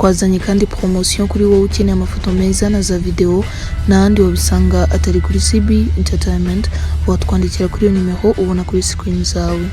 twazanye kandi promotion kuri wowe ukeneye amafoto meza na za video n'ahandi wabisanga atari kuri CB Entertainment. Watwandikira kuri iyo nimero ubona kuri screen zawe.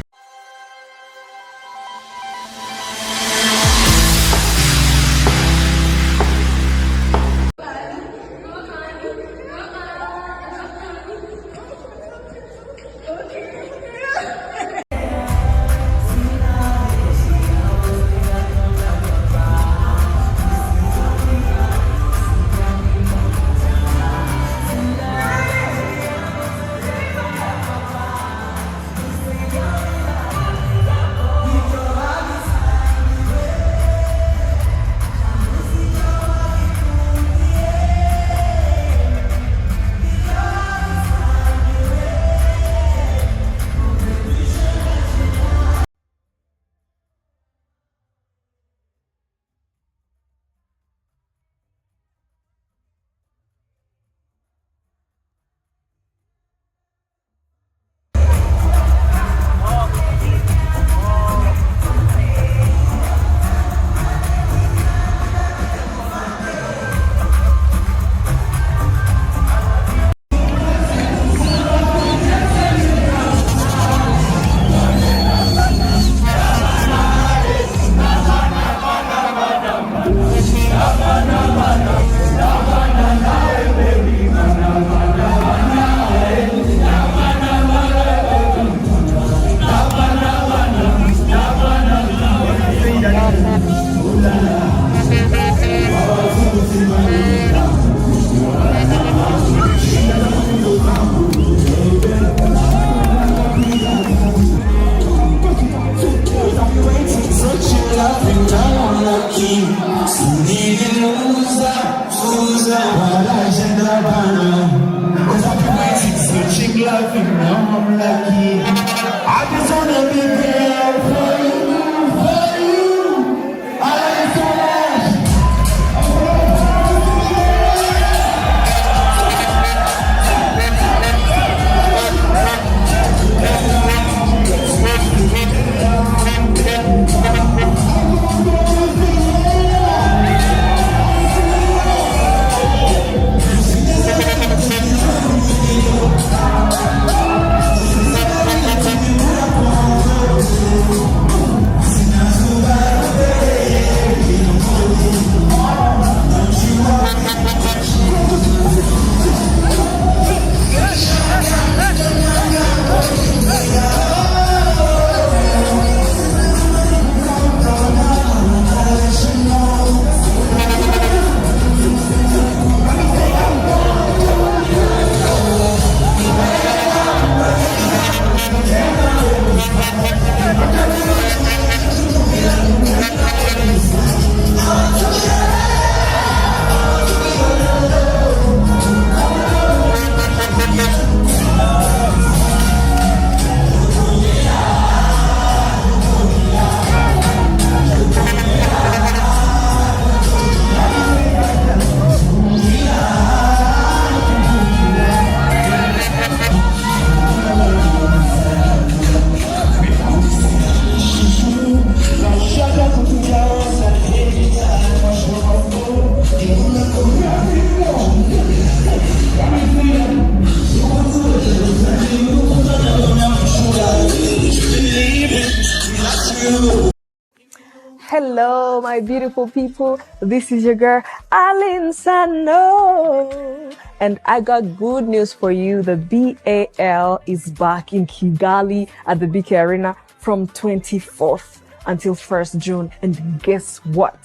Hello, my beautiful people. This is your girl, Alin Sano. And I got good news for you. The BAL is back in Kigali at the BK Arena from 24th until 1st June. And guess what?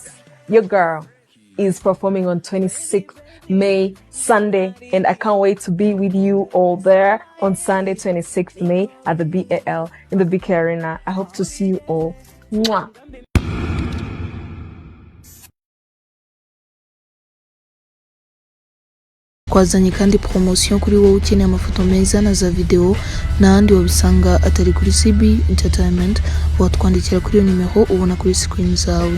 Your girl is performing on 26th May, Sunday. And I can't wait to be with you all there on Sunday, 26th May at the BAL in the BK Arena. I hope to see you all. Mwah. Twazanye kandi promotion kuri wowe ukeneye amafoto meza na za video n'ahandi wabisanga atari kuri CB Entertainment. Watwandikira kuri iyo nimero ubona kuri screen zawe.